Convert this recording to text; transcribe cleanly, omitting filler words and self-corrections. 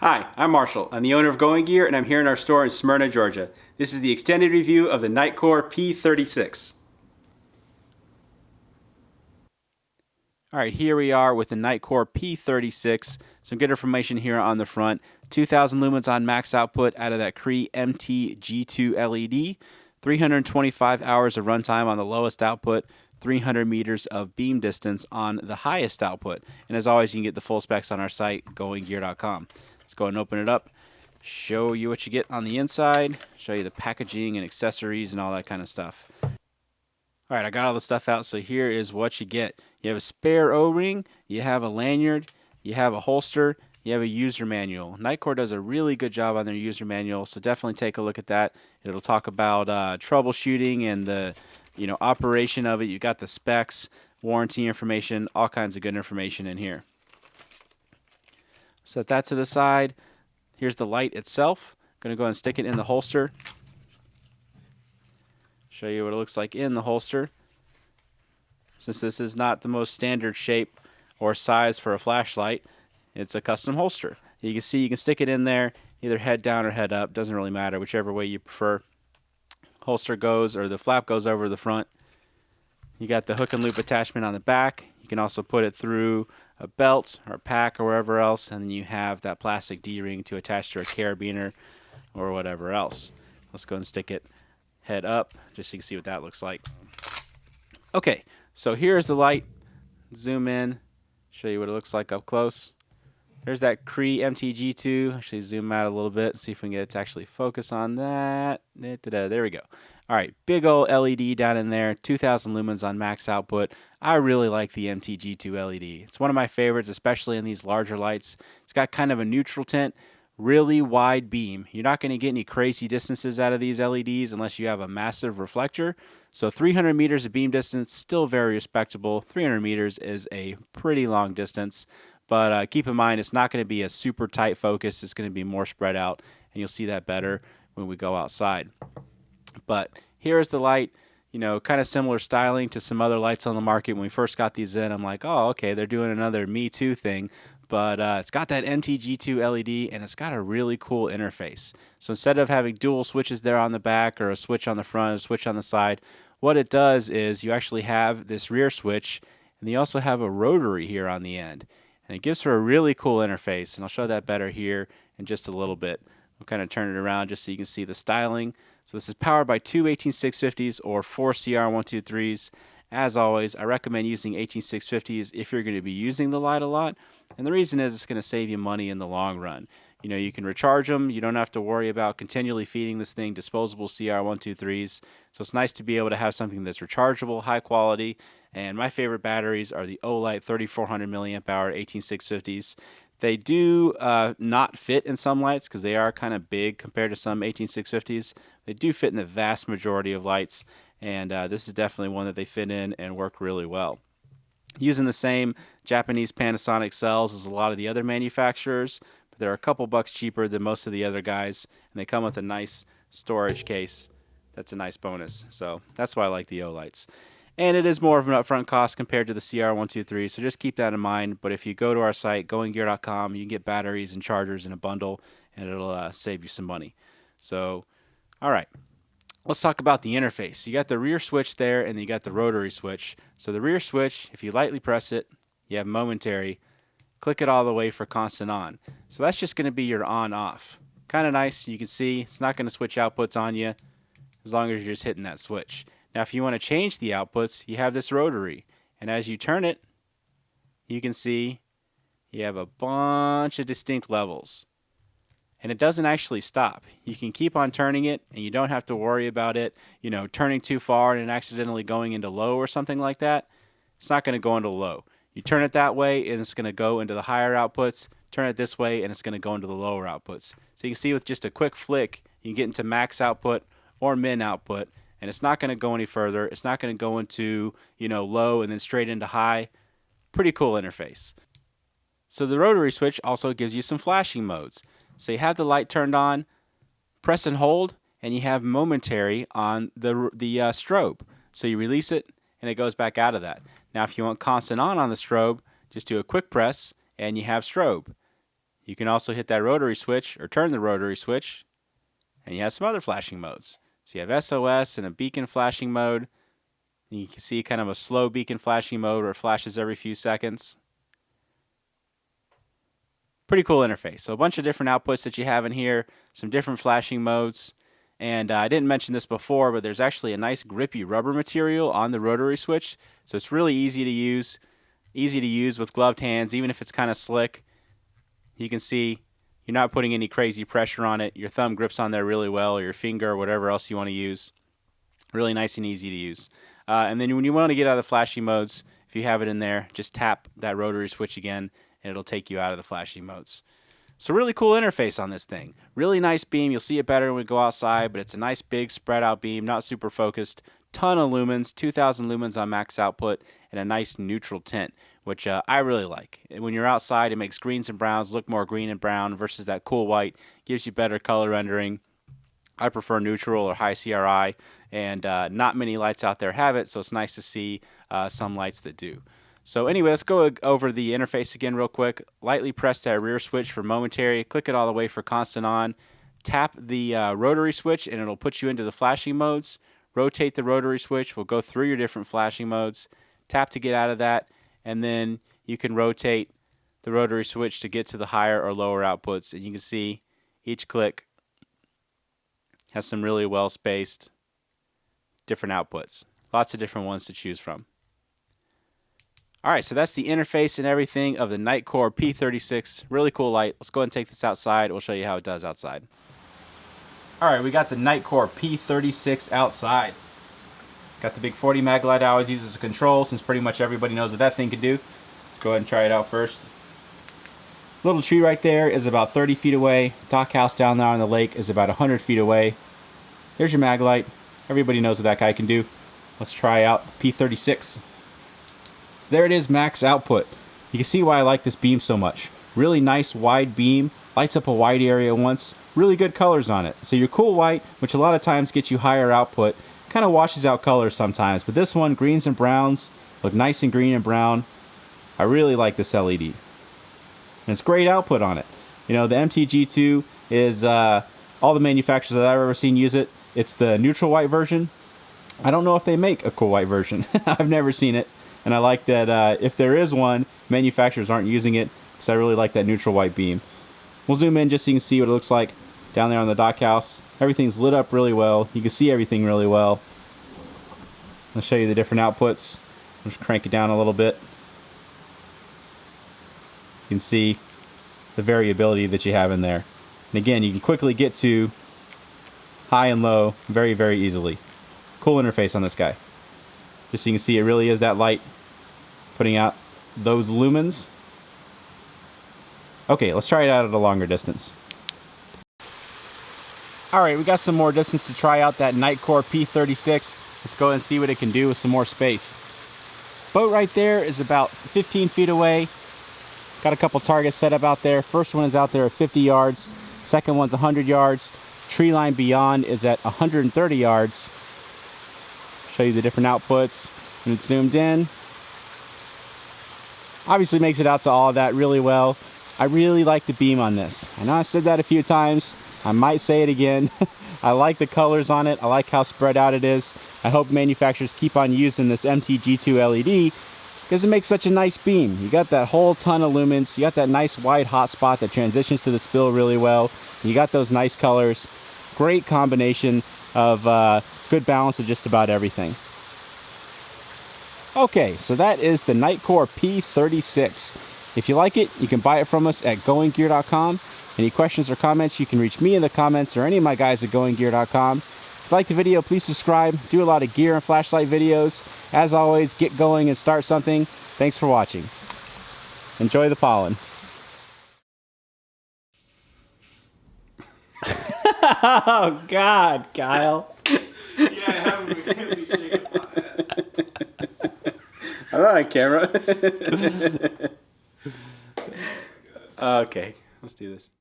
Hi, I'm Marshall. I'm the owner of Going Gear, and I'm here in our store in Smyrna, Georgia. This is the extended review of the Nitecore P36. Alright, here we are with the Nitecore P36. Some good information here on the front. 2000 lumens on max output out of that Cree MT-G2 LED. 325 hours of runtime on the lowest output. 300 meters of beam distance on the highest output. And as always, you can get the full specs on our site, goinggear.com. Let's go and open it up, show you what you get on the inside, show you the packaging and accessories and all that kind of stuff. Alright, I got all the stuff out, so here is what you get. You have a spare O-ring, you have a lanyard, you have a holster, you have a user manual. Nitecore does a really good job on their user manual, so definitely take a look at that. It'll talk about troubleshooting and the operation of it. You got the specs, warranty information, all kinds of good information in here. Set that to the side. Here's the light itself. I'm going to go ahead and stick it in the holster. Show you what it looks like in the holster. Since this is not the most standard shape or size for a flashlight, it's a custom holster. You can see you can stick it in there either head down or head up. Doesn't really matter, whichever way you prefer. Holster goes, or the flap goes over the front. You got the hook and loop attachment on the back. You can also put it through a belt or a pack or wherever else, and then you have that plastic D-ring to attach to a carabiner or whatever else. Let's go and stick it head up just so you can see what that looks like. Okay, so here's the light. Zoom in, show you what it looks like up close. There's that Cree MTG2. Actually zoom out a little bit and see if we can get it to actually focus on that. There we go. All right, big old LED down in there, 2000 lumens on max output. I really like the MTG2 LED. It's one of my favorites, especially in these larger lights. It's got kind of a neutral tint, really wide beam. You're not going to get any crazy distances out of these LEDs unless you have a massive reflector. So 300 meters of beam distance, still very respectable. 300 meters is a pretty long distance. But keep in mind, it's not going to be a super tight focus. It's going to be more spread out, and you'll see that better when we go outside. But here is the light, kind of similar styling to some other lights on the market. When we first got these in, I'm like, oh, okay, they're doing another Me Too thing. But it's got that MTG2 LED, and it's got a really cool interface. So instead of having dual switches there on the back or a switch on the front, a switch on the side, what it does is you actually have this rear switch, and you also have a rotary here on the end. And it gives her a really cool interface, and I'll show that better here in just a little bit. We'll kind of turn it around just so you can see the styling. So this is powered by two 18650s or four CR123s. As always, I recommend using 18650s if you're going to be using the light a lot. And the reason is it's going to save you money in the long run. You can recharge them. You don't have to worry about continually feeding this thing disposable CR123s. So it's nice to be able to have something that's rechargeable, high quality. And my favorite batteries are the Olight 3400 milliamp hour 18650s. They do not fit in some lights because they are kind of big compared to some 18650s. They do fit in the vast majority of lights, and this is definitely one that they fit in and work really well. Using the same Japanese Panasonic cells as a lot of the other manufacturers, but they're a couple bucks cheaper than most of the other guys, and they come with a nice storage case. That's a nice bonus, so that's why I like the Olights. And it is more of an upfront cost compared to the CR123, so just keep that in mind. But if you go to our site, goinggear.com, you can get batteries and chargers in a bundle, and it'll save you some money. So, all right, let's talk about the interface. You got the rear switch there, and then you got the rotary switch. So the rear switch, if you lightly press it, you have momentary. Click it all the way for constant on. So that's just going to be your on-off. Kind of nice. You can see it's not going to switch outputs on you as long as you're just hitting that switch. Now, if you want to change the outputs, you have this rotary. And as you turn it, you can see you have a bunch of distinct levels. And it doesn't actually stop. You can keep on turning it, and you don't have to worry about it, turning too far and accidentally going into low or something like that. It's not going to go into low. You turn it that way, and it's going to go into the higher outputs. Turn it this way, and it's going to go into the lower outputs. So you can see with just a quick flick, you can get into max output or min output. And it's not going to go any further. It's not going to go into, low and then straight into high. Pretty cool interface. So the rotary switch also gives you some flashing modes. So you have the light turned on, press and hold, and you have momentary on the strobe. So you release it, and it goes back out of that. Now, if you want constant on the strobe, just do a quick press, and you have strobe. You can also hit that rotary switch or turn the rotary switch, and you have some other flashing modes. So you have SOS and a beacon flashing mode. You can see kind of a slow beacon flashing mode where it flashes every few seconds. Pretty cool interface. So a bunch of different outputs that you have in here, some different flashing modes. And I didn't mention this before, but there's actually a nice grippy rubber material on the rotary switch. So it's really easy to use with gloved hands, even if it's kind of slick. You can see you're not putting any crazy pressure on it. Your thumb grips on there really well, or your finger, or whatever else you want to use. Really nice and easy to use. And then when you want to get out of the flashing modes, if you have it in there, just tap that rotary switch again, and it'll take you out of the flashing modes. So really cool interface on this thing. Really nice beam. You'll see it better when we go outside, but it's a nice big spread out beam, not super focused. Ton of lumens, 2,000 lumens on max output, and a nice neutral tint, which I really like. When you're outside, it makes greens and browns look more green and brown versus that cool white. Gives you better color rendering. I prefer neutral or high CRI, and not many lights out there have it, so it's nice to see some lights that do. So anyway, let's go over the interface again real quick. Lightly press that rear switch for momentary. Click it all the way for constant on. Tap the rotary switch, and it'll put you into the flashing modes. Rotate the rotary switch. We'll go through your different flashing modes. Tap to get out of that, and then you can rotate the rotary switch to get to the higher or lower outputs. And you can see each click has some really well spaced different outputs. Lots of different ones to choose from. Alright, so that's the interface and everything of the Nitecore P36. Really cool light. Let's go ahead and take this outside. We'll show you how it does outside. Alright, we got the Nitecore P36 outside. Got the big 40 mag light I always use as a control, since pretty much everybody knows what that thing can do. Let's go ahead and try it out first. Little tree right there is about 30 feet away. Dock house down there on the lake is about 100 feet away. There's your mag light. Everybody knows what that guy can do. Let's try out P36. So there it is, max output. You can see why I like this beam so much. Really nice wide beam, lights up a wide area once. Really good colors on it. So your cool white, which a lot of times gets you higher output, kind of washes out colors sometimes. But this one, greens and browns, look nice and green and brown. I really like this LED. And it's great output on it. You know, the MTG2 is, all the manufacturers that I've ever seen use it. It's the neutral white version. I don't know if they make a cool white version. I've never seen it. And I like that if there is one, manufacturers aren't using it, because I really like that neutral white beam. We'll zoom in just so you can see what it looks like down there on the dock house. Everything's lit up really well. You can see everything really well. I'll show you the different outputs. I'll just crank it down a little bit. You can see the variability that you have in there. And again, you can quickly get to high and low very, very easily. Cool interface on this guy. Just so you can see, it really is that light putting out those lumens. Okay, let's try it out at a longer distance. Alright, we got some more distance to try out that Nitecore P36. Let's go ahead and see what it can do with some more space. Boat right there is about 15 feet away. Got a couple targets set up out there. First one is out there at 50 yards. Second one's 100 yards. Tree line beyond is at 130 yards. Show you the different outputs when it's zoomed in. Obviously makes it out to all of that really well. I really like the beam on this. I know I said that a few times. I might say it again. I like the colors on it. I like how spread out it is. I hope manufacturers keep on using this MTG2 LED because it makes such a nice beam. You got that whole ton of lumens. You got that nice wide hot spot that transitions to the spill really well. You got those nice colors. Great combination of good balance of just about everything. Okay, so that is the Nitecore P36. If you like it, you can buy it from us at goinggear.com. Any questions or comments, you can reach me in the comments or any of my guys at goinggear.com. If you like the video, please subscribe. Do a lot of gear and flashlight videos. As always, get going and start something. Thanks for watching. Enjoy the pollen. Oh, God, Kyle. Yeah, I haven't been shaking my ass. I'm not on camera. Okay, let's do this.